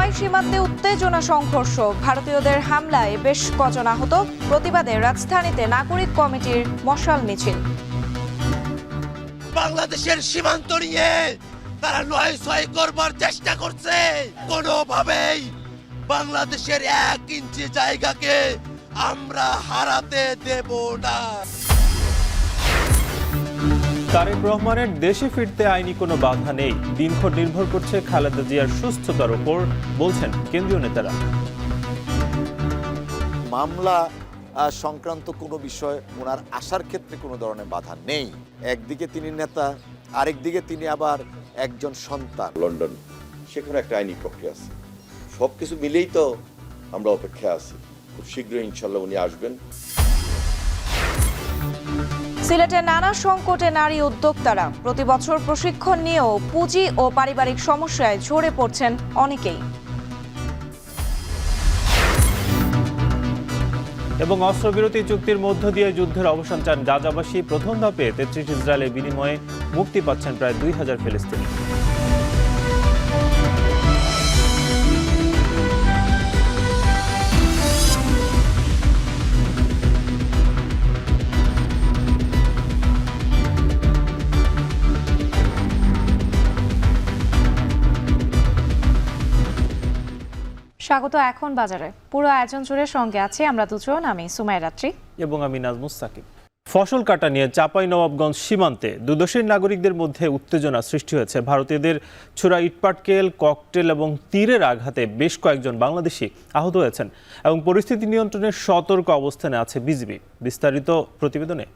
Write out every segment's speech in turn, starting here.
চাঁপাই সীমান্তে উত্তেজনা সংঘর্ষ, ভারতীয়দের হামলায় বেশ কজন আহত। প্রতিবাদে রাজধানীতে নাগরিক কমিটির মশাল মিছিল। বাংলাদেশের সীমান্ত নিয়ে তারা নয় ছয় করবার চেষ্টা করছে। কোনোভাবেই বাংলাদেশের 1 ইঞ্চি জায়গাকে আমরা হারাতে দেব না। তারেক রহমানের দেশে ফিরতে আইনি কোনো বাধা নেই, দিনক্ষণ নির্ভর করছে খালেদা জিয়ার সুস্থতার উপর, বলছেন কেন্দ্রীয় নেতারা। মামলা সংক্রান্ত কোনো বিষয় ওনার আসার ক্ষেত্রে কোনো ধরনের বাধা নেই। একদিকে তিনি নেতা, আরেকদিকে তিনি আবার একজন সন্তান। লন্ডন, সেখানে একটা আইনি প্রক্রিয়া আছে। সব কিছু মিলেই তো আমরা অপেক্ষায় আছি। খুব শীঘ্রই ইনশাল্লাহ উনি আসবেন। সিলেটে নানা সংকটে নারী উদ্যোক্তারা, প্রতি বছর প্রশিক্ষণ নিয়েও পুঁজি ও পারিবারিক সমস্যায় ঝরে পড়ছেন অনেকেই। এবং অস্ত্রবিরতি চুক্তির মধ্য দিয়ে যুদ্ধের অবসান চান গাজাবাসী। প্রথম ধাপে 33 ইসরায়েলের বিনিময়ে মুক্তি পাচ্ছেন প্রায় 2000 ফিলিস্তিনি। স্বাগত এখন বাজারে। পুরো আয়োজন জুড়ে সঙ্গে আছি আমরা দুজন, আমি সুমাইরাত্রি এবং আমি নাজমুস সাকিব। ফসল কাটা নিয়ে চাঁপাইনবাবগঞ্জ সীমান্তে দুদেশের নাগরিকদের মধ্যে উত্তেজনা সৃষ্টি হয়েছে। ভারতীয়দের ছোড়া ইটপাটকেল, ককটেল এবং তীরের আঘাতে বেশ কয়েকজন বাংলাদেশি আহত হয়েছেন এবং পরিস্থিতি নিয়ন্ত্রণে সতর্ক অবস্থানে আছে বিজিবি। বিস্তারিত প্রতিবেদনে।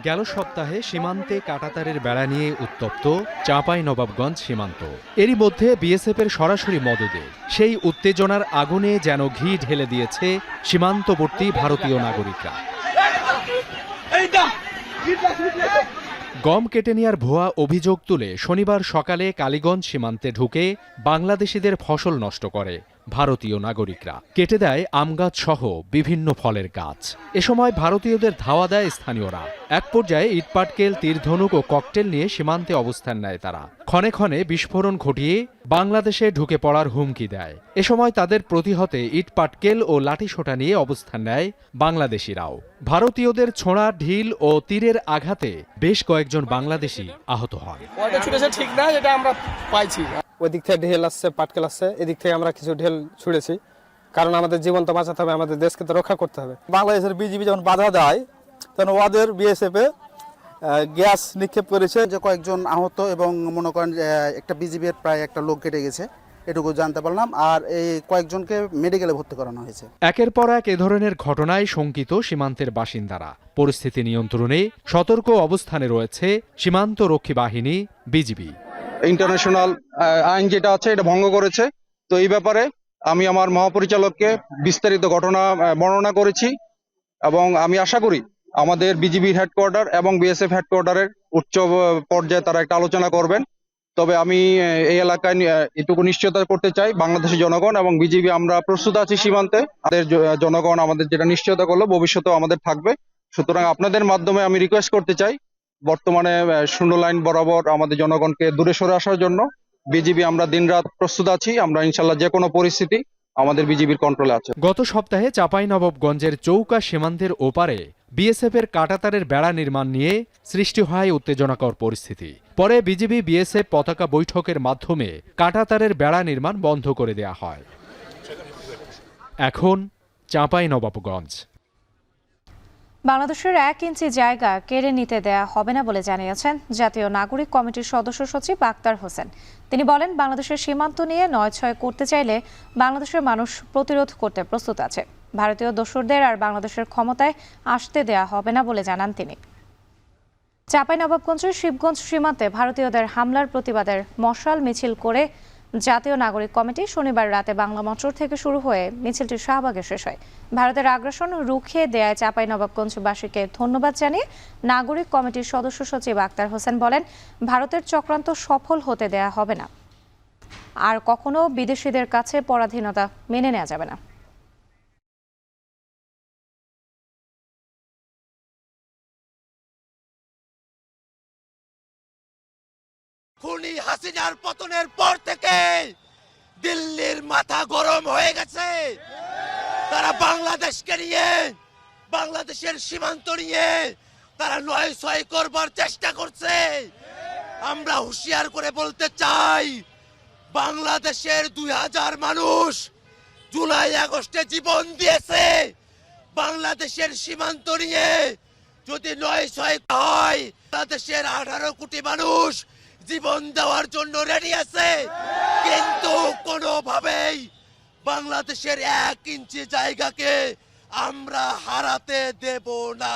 গেল সপ্তাহে সীমান্তে কাঁটাতারের বেড়া নিয়ে উত্তপ্ত চাঁপাইনবাবগঞ্জ সীমান্ত। এরই মধ্যে বিএসএফের সরাসরি মদদে সেই উত্তেজনার আগুনে যেন ঘি ঢেলে দিয়েছে সীমান্তবর্তী ভারতীয় নাগরিকরা। গম কেটে নেওয়ার ভুয়া অভিযোগ তুলে শনিবার সকালে কালীগঞ্জ সীমান্তে ঢুকে বাংলাদেশিদের ফসল নষ্ট করে ভারতীয় নাগরিকরা। কেটে দেয় আম গাছ সহ বিভিন্ন ফলের গাছ। এ সময় ভারতীয়দের ধাওয়া দেয় স্থানীয়রা। এক পর্যায়ে ইটপাটকেল, তীরধনুক ও ককটেল নিয়ে সীমান্তে অবস্থান নেয় তারা। ক্ষণে ক্ষণে বিস্ফোরণ ঘটিয়ে বাংলাদেশে ঢুকে পড়ার হুমকি দেয়। এ সময় তাদের প্রতিহতে ইটপাটকেল ও লাঠিসোঁটা নিয়ে অবস্থান নেয় বাংলাদেশিরাও। ভারতীয়দের ছোঁড়া, ঢিল ও তীরের আঘাতে বেশ কয়েকজন বাংলাদেশি আহত হন। ঠিক না, যেটা আমরা পাইছি। ওই দিক থেকে ঢেল আসছে, পাটকেল আসছে, এদিক থেকে আমরা কিছু ঢেল ছুড়েছি, কারণ আমাদের জীবন তো বাঁচাতে হবে, আমাদের দেশকে তো রক্ষা করতে হবে। বাংলাদেশের বিজিবি যখন বাধা দেয় তখন ওদের বিএসএফে গ্যাস নিক্ষেপ করেছে। যে কয়েকজন আহত এবং মনে করেন একটা বিজিবির প্রায় একটা লোক কেটে গেছে, এটুকু জানতে পারলাম। আর এই কয়েকজনকে মেডিকেলে ভর্তি করানো হয়েছে। একের পর এক এ ধরনের ঘটনায় শঙ্কিত সীমান্তের বাসিন্দারা। পরিস্থিতি নিয়ন্ত্রণে সতর্ক অবস্থানে রয়েছে সীমান্ত রক্ষী বাহিনী, বিজিবি। ইন্টারন্যাশনাল আইন যেটা আছে এটা ভঙ্গ করেছে। তো এই ব্যাপারে আমি আমার মহাপরিচালককে বিস্তারিত ঘটনা বর্ণনা করেছি এবং আমি আশা করি আমাদের বিজিবির হেডকোয়ার্টার এবং বিএসএফ হেডকোয়ার্টারের উচ্চ পর্যায়ে তারা একটা আলোচনা করবেন। তবে আমি এই এলাকায় এটুকু নিশ্চয়তা করতে চাই, বাংলাদেশের জনগণ এবং বিজিবি আমরা প্রস্তুত আছি সীমান্তে। আমাদের জনগণ আমাদের যেটা নিশ্চয়তা করলো ভবিষ্যতেও আমাদের থাকবে। সুতরাং আপনাদের মাধ্যমে আমি রিকোয়েস্ট করতে চাই, বর্তমানে শূন্য লাইন বরাবর আমাদের জনগণকে দূরে সরে আসার জন্য। বিজিবি আমরা দিনরাত প্রস্তুত আছি। আমরা ইনশাল্লাহ যে কোনো পরিস্থিতি আমাদের বিজিবির কন্ট্রোলে আছে। গত সপ্তাহে চাঁপাইনবাবগঞ্জের চৌকা সীমান্তের ওপারে বিএসএফের কাঁটাতারের বেড়া নির্মাণ নিয়ে সৃষ্টি হয় উত্তেজনাকর পরিস্থিতি। পরে বিজিবি বিএসএফ পতাকা বৈঠকের মাধ্যমে কাঁটাতারের বেড়া নির্মাণ বন্ধ করে দেয়া হয়। এখন চাঁপাইনবাবগঞ্জ। বাংলাদেশের 1 ইঞ্চি জায়গা কেড়ে নিতে দেয়া হবে না বলে জানিয়েছেন জাতীয় নাগরিক কমিটির সদস্য সচিব আক্তার হোসেন। তিনি বলেন, বাংলাদেশের সীমান্ত নিয়ে 9-6 করতে চাইলে বাংলাদেশের মানুষ প্রতিরোধ করতে প্রস্তুত আছে। ভারতীয় দোসরদের আর বাংলাদেশের ক্ষমতায় আসতে দেয়া হবে না বলে জানান তিনি। চাঁপাইনবাবগঞ্জের শিবগঞ্জ সীমান্তে ভারতীয়দের হামলার প্রতিবাদের মশাল মিছিল করে জাতীয় নাগরিক কমিটি শনিবার রাতে বাংলা মোটর থেকে শুরু হয়ে মিছিলটি শাহবাগে শেষ হয়। ভারতের আগ্রাসন রুখে দেয়ায় চাঁপাইনবাবগঞ্জবাসীকে ধন্যবাদ জানিয়ে নাগরিক কমিটির সদস্য সচিব আক্তার হোসেন বলেন, ভারতের চক্রান্ত সফল হতে দেয়া হবে না, আর কখনো বিদেশিদের কাছে পরাধীনতা মেনে নেওয়া যাবে না। হাসিনার পতনের পর থেকে দিল্লির মাথা গরম হয়ে গেছে। তারা বাংলাদেশকে নিয়ে, বাংলাদেশের সীমান্ত নিয়ে তারা নয় ছয় করবার চেষ্টা করছে। আমরা হুঁশিয়ার করে বলতে চাই, বাংলাদেশের 2000 মানুষ জুলাই আগস্টে জীবন দিয়েছে। বাংলাদেশের সীমান্ত নিয়ে যদি নয় ছয় হয়, বাংলাদেশের 18 কোটি মানুষ জীবন দেওয়ার জন্য রেডি আছে, কিন্তু কোনোভাবেই বাংলাদেশের 1 ইঞ্চি জায়গাকে আমরা হারাতে দেব না।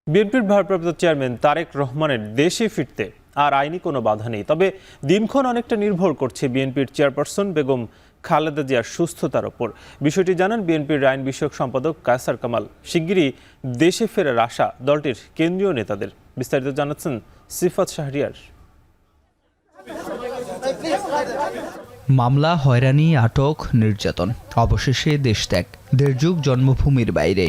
বিএনপির ভারপ্রাপ্ত চেয়ারম্যান তারেক রহমানের দেশে ফিরতে আর আইনি কোনো বাধা নেই, তবে দিনক্ষণ অনেকটা নির্ভর করছে বিএনপির চেয়ারপারসন বেগম খালেদা জিয়ার সুস্থতার ওপর। বিষয়টি জানান বিএনপির আইন বিষয়ক সম্পাদক কায়সার কামাল। শিগগিরই দেশে ফেরার আশা দলটির কেন্দ্রীয় নেতাদের। বিস্তারিত জানাচ্ছেন সিফাত শাহরিয়ার। মামলা, হয়রানি, আটক, নির্যাতন, অবশেষে দেশত্যাগ, দেড় যুগ জন্মভূমির বাইরে।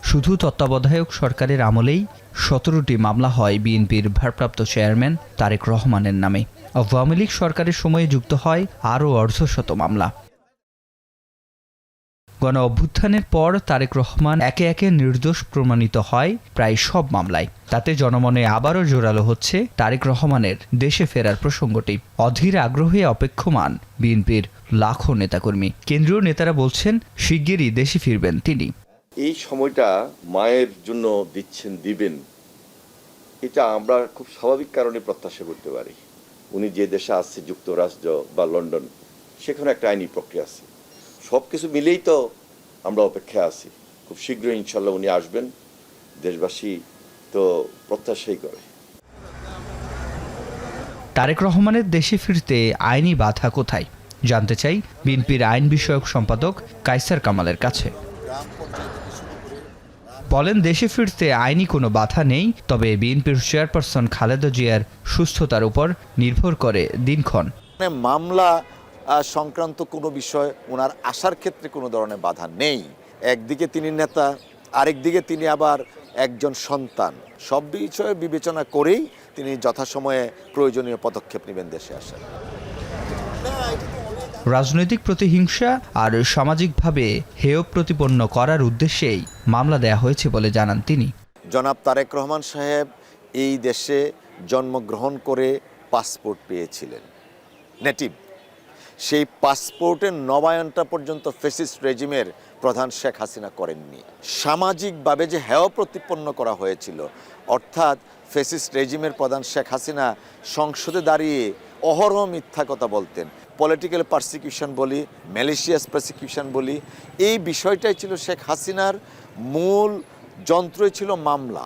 শুধু তত্ত্বাবধায়ক সরকারের আমলেই 17টি মামলা হয় বিএনপির ভারপ্রাপ্ত চেয়ারম্যান তারেক রহমানের নামে। আওয়ামী লীগ সরকারের সময়ে যুক্ত হয় আরও অর্ধশত মামলা। গণ অভ্যুত্থানের পর তারেক রহমান একে একে নির্দোষ প্রমাণিত হয় প্রায় সব মামলায়। তাতে জনমনে আবারও জোরালো হচ্ছে তারেক রহমানের দেশে ফেরার প্রসঙ্গটি। অধীর আগ্রহে অপেক্ষমান বিএনপির লাখো নেতাকর্মী। কেন্দ্রীয় নেতারা বলছেন শিগগিরই দেশে ফিরবেন তিনি। এই সময়টা মায়ের জন্য দিবেন, এটা আমরা খুব স্বাভাবিক কারণে প্রত্যাশা করতে পারি। উনি যে দেশে আসছে, যুক্তরাষ্ট্র বা লন্ডন, সেখানে একটা আইনি প্রক্রিয়া আছে। সব কিছু মিলেই তো আমরা অপেক্ষায় আছি। খুব শীঘ্রই ইনশাল্লাহ উনি আসবেন। দেশবাসী তো প্রত্যাশাই করে। তারেক রহমানের দেশে ফিরতে আইনি বাধা কোথায় জানতে চাই বিএনপির আইন বিষয়ক সম্পাদক কায়সার কামালের কাছে। বলেন, দেশে ফিরতে আইনি কোনো বাধা নেই, তবে বিএনপির চেয়ারপারসন খালেদা জিয়ার সুস্থতার উপর নির্ভর করে দিনক্ষণ। মামলা সংক্রান্ত কোনো বিষয় ওনার আসার ক্ষেত্রে কোনো ধরনের বাধা নেই। একদিকে তিনি নেতা, আরেকদিকে তিনি আবার একজন সন্তান। সব বিষয়ে বিবেচনা করেই তিনি যথাসময়ে প্রয়োজনীয় পদক্ষেপ নেবেন দেশে আসার। রাজনৈতিক প্রতিহিংসা আর সামাজিকভাবে হেয় প্রতিপন্ন করার উদ্দেশ্যেই মামলা দেয়া হয়েছে বলে জানান তিনি। জনাব তারেক রহমান সাহেব এই দেশে জন্মগ্রহণ করে পাসপোর্ট পেয়েছিলেন নেটিভ। সেই পাসপোর্টের নবায়নটা পর্যন্ত ফ্যাসিস্ট রেজিমের প্রধান শেখ হাসিনা করেননি। সামাজিকভাবে যে হেয় প্রতিপন্ন করা হয়েছিল, অর্থাৎ ফ্যাসিস্ট রেজিমের প্রধান শেখ হাসিনা সংসদে দাঁড়িয়ে অহরহ মিথ্যা কথা বলতেন। পলিটিক্যাল পারসিকিউশন বলি, ম্যালিশিয়াস প্রসিকিউশন বলি, এই বিষয়টাই ছিল শেখ হাসিনার মূল যন্ত্রই ছিল মামলা।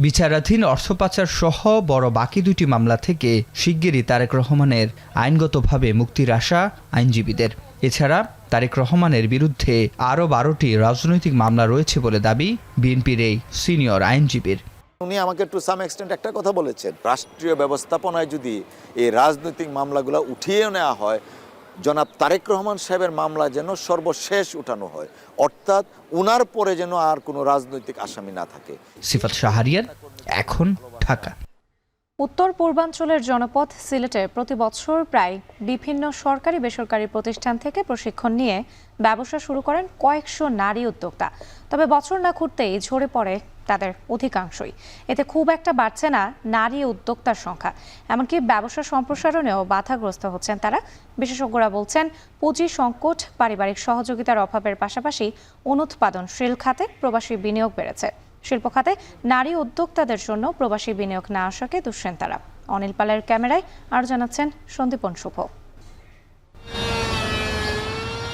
বিচারাধীন অর্থ পাচার সহ বড় বাকি দুটি মামলা থেকে শিগগিরই তারেক রহমানের আইনগতভাবে মুক্তির আশা আইনজীবীদের। এছাড়া তারেক রহমানের বিরুদ্ধে আরও 12টি রাজনৈতিক মামলা রয়েছে বলে দাবি বিএনপির এই সিনিয়র আইনজীবীর। উনি আমাকে টু সাম এক্সটেন্ট একটা কথা বলেছেন, রাষ্ট্রীয় ব্যবস্থাপনায় যদি এই রাজনৈতিক মামলাগুলো উঠিয়ে নেওয়া হয়, জনাব তারেক রহমান সাহেবের মামলা যেন সর্বশেষ উঠানো হয়, অর্থাৎ উনার পরে যেন আর কোনো রাজনৈতিক আসামি না থাকে। সিফাত শাহরিয়ার, এখন ঢাকা। উত্তর পূর্বাঞ্চলের জনপদ সিলেটে প্রতি বছর প্রায় বিভিন্ন সরকারি বেসরকারি প্রতিষ্ঠান থেকে প্রশিক্ষণ নিয়ে ব্যবসা শুরু করেন কয়েকশো নারী উদ্যোক্তা। তবে বছর না ঘুরতেই ঝরে পড়ে তাদের অধিকাংশই। এতে খুব একটা বাড়ছে না নারী উদ্যোক্তার সংখ্যা, এমনকি ব্যবসা সম্প্রসারণেও বাধাগ্রস্ত হচ্ছেন তারা। বিশেষজ্ঞরা বলছেন, পুঁজি সংকট, পারিবারিক সহযোগিতার অভাবের পাশাপাশি অনুৎপাদনশীল খাতে প্রবাসী বিনিয়োগ বেড়েছে। শিল্প খাতে নারী উদ্যোক্তাদের জন্য প্রবাসী বিনিয়োগ না আসাকে দুশ্চিন্তারা। অনিল পালের ক্যামেরায় আর জানাচ্ছেন সন্দীপন শুভ।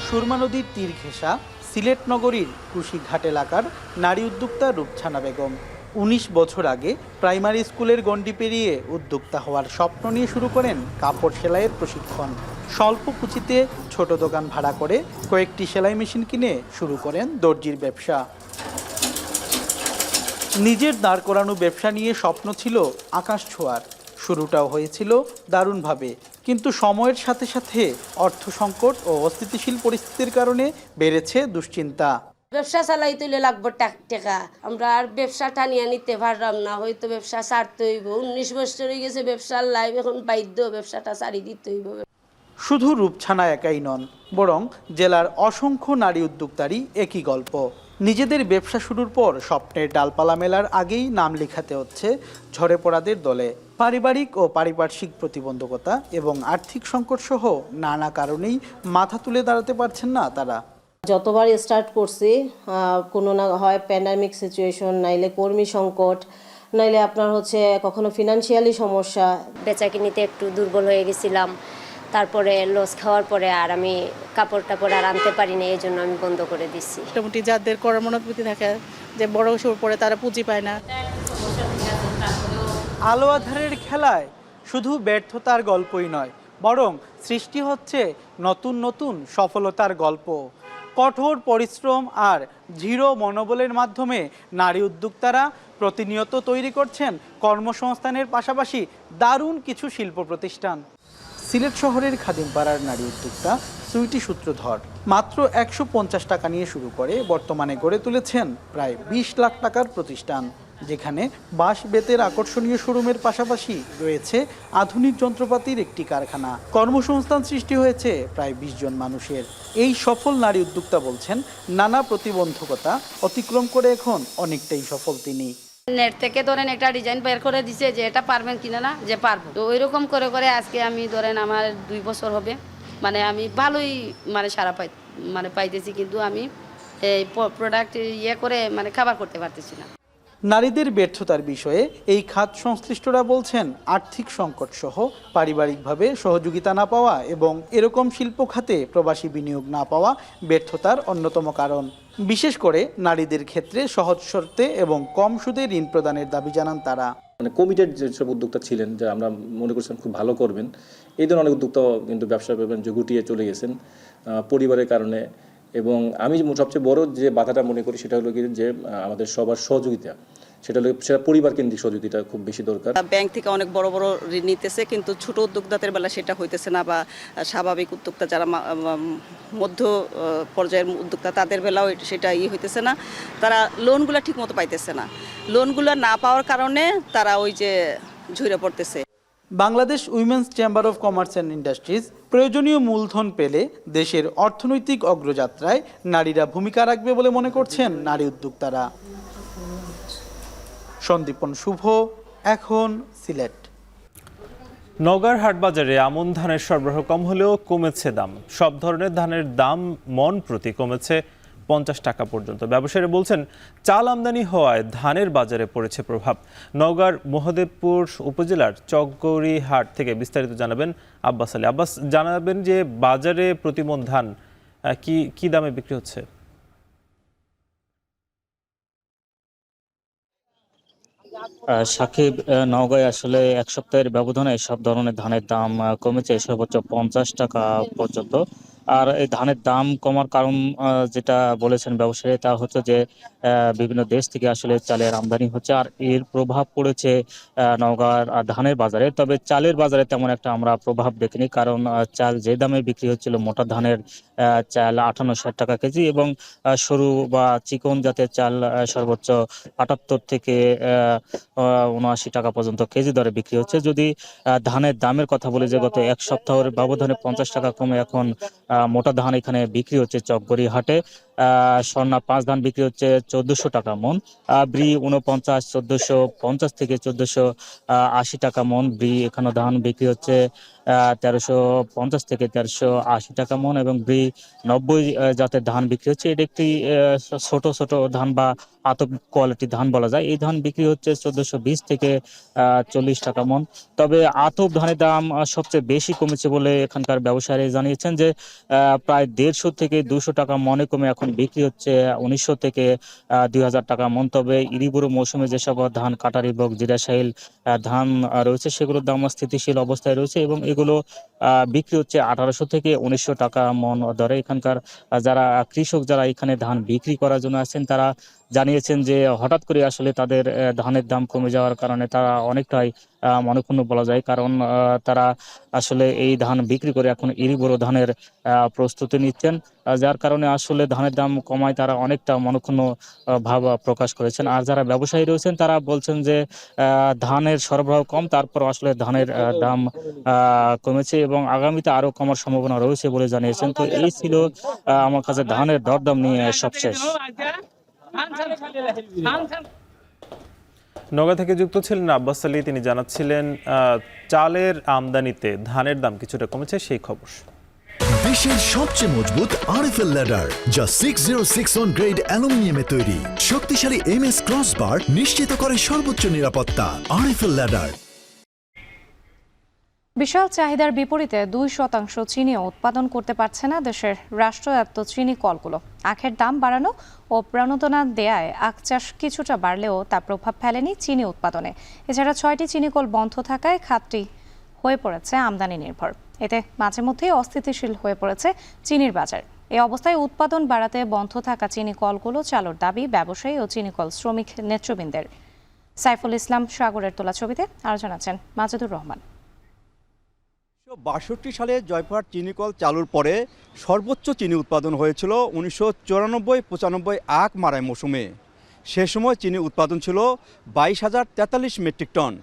সুরমা নদীর তীর ঘেঁষা সিলেট নগরীর কুশিঘাট এলাকার নারী উদ্যোক্তা রূপছানা বেগম 19 বছর আগে প্রাইমারি স্কুলের গণ্ডি পেরিয়ে উদ্যোক্তা হওয়ার স্বপ্ন নিয়ে শুরু করেন কাপড় সেলাইয়ের প্রশিক্ষণ। স্বল্প পুঁজিতে ছোট দোকান ভাড়া করে কয়েকটি সেলাই মেশিন কিনে শুরু করেন দর্জির ব্যবসা। নিজের দাঁড় করানো ব্যবসা নিয়ে স্বপ্ন ছিল আকাশ ছোঁয়ার। শুরুটাও হয়েছিল দারুণভাবে, কিন্তু সময়ের সাথে সাথে অর্থ সংকট ও অস্থিতিশীল পরিস্থিতির কারণে বেড়েছে দুশ্চিন্তা। ব্যবসা চালাই তুলে লাগবো টাকা, আমরা আর ব্যবসা টানিয়ে নিতে পারলাম না, হয়তো ব্যবসা ছাড়তে হইব। 19 বছর হয়ে গেছে ব্যবসার লাইফ, এখন বাধ্য ব্যবসাটা ছাড়ি দিতে হইব। শুধু রূপছানা একাই নন, বরং জেলার অসংখ্য নারী উদ্যোক্তারই একই গল্প। নিজেদের ব্যবসা শুরুর পর স্বপ্নের ডালপালা মেলার আগেই নাম লেখাতে হচ্ছে ঝরে পড়াদের দলে। পারিবারিক ও পারিপার্শ্বিক প্রতিবন্ধকতা এবং আর্থিক সংকট সহ নানা কারণেই মাথা তুলে দাঁড়াতে পারছেন না তারা। যতবার স্টার্ট করছি কোনো না হয় প্যান্ডামিক সিচুয়েশন, নাইলে কর্মী সংকট, নাইলে আপনার হচ্ছে কখনো ফিনান্সিয়ালি সমস্যা। বেচাকিনিতে একটু দুর্বল হয়ে গেছিলাম, তারপরে লস খাওয়ার পরে আর আমি কাপড় টাপড় আর আনতে পারি না, এই জন্য আমি বন্ধ করে দিচ্ছি। মোটামুটি যাদের করার মনোবৃত্তি থাকে যে বড় শুরু পরে তারা পুঁজি পায় না। আলো আঁধারের খেলায় শুধু ব্যর্থতার গল্পই নয়, বরং সৃষ্টি হচ্ছে নতুন নতুন সফলতার গল্প। কঠোর পরিশ্রম আর দৃঢ় মনোবলের মাধ্যমে নারী উদ্যোক্তারা প্রতিনিয়ত তৈরি করছেন কর্মসংস্থানের পাশাপাশি দারুণ কিছু শিল্প প্রতিষ্ঠান। সিলেট শহরের খাদিমপাড়ার নারী উদ্যোক্তা সুইটি সূত্রধর মাত্র 150 টাকা নিয়ে শুরু করে বর্তমানে গড়ে তুলেছেন প্রায় 20 লাখ টাকার প্রতিষ্ঠান, যেখানে বাঁশ বেতের আকর্ষণীয় শোরুমের পাশাপাশি রয়েছে আধুনিক যন্ত্রপাতির একটি কারখানা। কর্মসংস্থান সৃষ্টি হয়েছে প্রায় 20 জন মানুষের। এই সফল নারী উদ্যোক্তা বলছেন, নানা প্রতিবন্ধকতা অতিক্রম করে এখন অনেকটাই সফল তিনি। নেট থেকে ধরেন একটা ডিজাইন বের করে দিছে যে এটা পারবেন কিনা, না যে পারবো, তো ওইরকম করে করে আজকে আমি ধরেন আমার 2 বছর হবে, মানে আমি ভালোই সারা পাইতেছি, কিন্তু আমি এই প্রোডাক্ট করে খাবার করতে পারতেছি না। নারীদের ব্যর্থতার বিষয়ে এই খাত সংশ্লিষ্টরা বলছেন, আর্থিক সংকট সহ পারিবারিকভাবে সহযোগিতা না পাওয়া এবং এরকম শিল্প খাতে প্রবাসী বিনিয়োগ না পাওয়া ব্যর্থতার অন্যতম কারণ। বিশেষ করে নারীদের ক্ষেত্রে সহজ শর্তে এবং কম সুদে ঋণ প্রদানের দাবি জানান তারা। কমিটেড যেসব উদ্যোক্তা ছিলেন, যে আমরা মনে করছিলাম খুব ভালো করবেন, এই ধরনের অনেক উদ্যোক্তা কিন্তু ব্যবসা বাণিজ্য গুটিয়ে চলে গেছেন পরিবারের কারণে। এবং আমি সবচেয়ে বড় যে বাধাটা মনে করি সেটা হলো কি, যে আমাদের সবার সহযোগিতা, সেটা পরিবার কেন্দ্রিক সহযোগিতা খুব বেশি দরকার। ব্যাংক থেকে অনেক বড় বড় ঋণ নিতেছে, কিন্তু ছোট উদ্যোক্তাদের বেলা সেটা হইতেছে না, বা স্বাভাবিক উদ্যোক্তা যারা মধ্য পর্যায়ের উদ্যোক্তা তাদের বেলাও সেটা হইতেছে না। তারা লোনগুলো ঠিক মতো পাইতেছে না, লোনগুলো না পাওয়ার কারণে তারা ওই যে ঝরে পড়তেছে। Bangladesh women's chamber of commerce and industries প্রয়োজনীয় মূলধন পেলে দেশের অর্থনৈতিক অগ্রযাত্রায় নারীরা ভূমিকা রাখবে বলে মনে করছেন নারী উদ্যোক্তারা। সন্দীপন শুভ, এখন সিলেট। নওগাঁর হাটবাজারে আমন ধানের সরবরাহ কম হলেও কমেছে দাম। সব ধরনের ধানের দাম মন প্রতি কমেছে 50 টাকা পর্যন্ত। ব্যবসায়ীরা বলছেন, চাল আমদানি হওয়ায় ধানের বাজারে পড়েছে প্রভাব। নওগাঁর মহদেবপুর উপজেলার চকগৌরী হাট থেকে বিস্তারিত জানাবেন আব্বাস আলী। আব্বাস, জানাবেন যে বাজারে প্রতিমন ধান কি দামে বিক্রি হচ্ছে? সাকিব, নওগাঁয় আসলে এক সপ্তাহের ব্যবধানে সব ধরনের ধানের দাম কমেছে সর্বোচ্চ 50 টাকা পর্যন্ত। আর এই ধানের দাম কমার কারণ যেটা বলেছেন ব্যবসায়ী, তা হচ্ছে যে বিভিন্ন দেশ থেকে আসলে চালের আমদানি হচ্ছে, আর এর প্রভাব পড়েছে নওগাঁর ধানের বাজারে। তবে চালের বাজারে তেমন একটা আমরা প্রভাব দেখিনি, কারণ চাল যে দামে বিক্রি হচ্ছিল, মোটা ধানের চাল 58-60 টাকা কেজি এবং সরু বা চিকন জাতের চাল সর্বোচ্চ 78 থেকে 79 টাকা পর্যন্ত কেজি দরে বিক্রি হচ্ছে। যদি ধানের দামের কথা বলি, যে গত এক সপ্তাহের ব্যবধানে 50 টাকা কমে এখন মোটা ধান এখানে বিক্রি হচ্ছে চকগৌরী হাটে। স্বর্ণা 5 ধান বিক্রি হচ্ছে 1400 টাকা মন, ব্রি 49 1450 থেকে 1480 টাকা মন, ব্রি এখানে ধান বিক্রি হচ্ছে 1350 থেকে 1380 টাকা মন, এবং ব্রি 90 জাতের ধান বিক্রি হচ্ছে। এটা একটি ছোট ছোট ধান বা আতপ কোয়ালিটি ধান বলা যায়। এই ধান বিক্রি হচ্ছে 1420 থেকে 40 টাকা মন। তবে আতপ ধানের দাম সবচেয়ে বেশি কমেছে বলে এখানকার ব্যবসায়ী জানিয়েছেন, যে প্রায় 150 থেকে 200 টাকা মনে কমে এখন বিক্রি হচ্ছে 1900 থেকে 2000 টাকা মন। তবে ইরিবুরু মৌসুমে যেসব ধান, কাটারি বক, জিরাশাইল ধান রয়েছে, সেগুলোর দাম স্থিতিশীল অবস্থায় রয়েছে এবং এগুলো বিক্রি হচ্ছে 1800 থেকে 1900 টাকা মন দরে। এখানকার যারা কৃষক, যারা এখানে ধান বিক্রি করার জন্য আসছেন, তারা জানিয়েছেন যে হঠাৎ করে আসলে তাদের ধানের দাম কমে যাওয়ার কারণে তারা অনেকটাই মনক্ষুণ্ণ বলা যায়, কারণ তারা আসলে এই ধান বিক্রি করে এখন ইরি বোরো ধানের প্রস্তুতি নিচ্ছেন, যার কারণে আসলে ধানের দাম কমায় তারা অনেকটা মনক্ষুণ্ণ ভাব প্রকাশ করেছেন। আর যারা ব্যবসায়ী রয়েছেন তারা বলছেন যে ধানের সরবরাহ কম, তারপর আসলে ধানের দাম কমেছে এবং আগামীতে আরো কমার সম্ভাবনা রয়েছে বলে জানিয়েছেন। তো এই ছিল আমার কাছে ধানের দরদাম নিয়ে সবশেষ। নওগাঁ থেকে যুক্ত ছিলেন আব্বাস আলী, তিনি জানাচ্ছিলেন চালের আমদানিতে ধানের দাম কিছুটা কমেছে সেই খবর। দেশের সবচেয়ে মজবুত আরএফএল ল্যাডার, যা 6061 গ্রেড অ্যালুমিনিয়ামে তৈরি। শক্তিশালী এমএস ক্রসবার নিশ্চিত করে সর্বোচ্চ নিরাপত্তা। RFL ladder. বিশাল চাহিদার বিপরীতে 2% চিনিও উৎপাদন করতে পারছে না দেশের রাষ্ট্রায়ত্ত চিনি কলগুলো। আখের দাম বাড়ানো ও প্রণোদনা দেয়ায় আখ চাষ কিছুটা বাড়লেও তা প্রভাব ফেলেনি চিনি উৎপাদনে। এছাড়া 6টি চিনি কল বন্ধ থাকায় খাতটি হয়ে পড়েছে আমদানি নির্ভর। এতে মাঝে মধ্যেই অস্থিতিশীল হয়ে পড়েছে চিনির বাজার। এই অবস্থায় উৎপাদন বাড়াতে বন্ধ থাকা চিনি কলগুলো চালুর দাবি ব্যবসায়ী ও চিনি কল শ্রমিক নেতৃবৃন্দের। সাইফুল ইসলাম সাগরের তোলা ছবিতে আরো জানাচ্ছেন মাজেদুর রহমান। 1962 সালে জয়পুরহাট চিনিকল চালুর পরে সর্বোচ্চ চিনি উৎপাদন হয়েছিল 1994-95 আখ মারাই মৌসুমে। সে সময় চিনি উৎপাদন ছিল 22,043 মেট্রিক টন।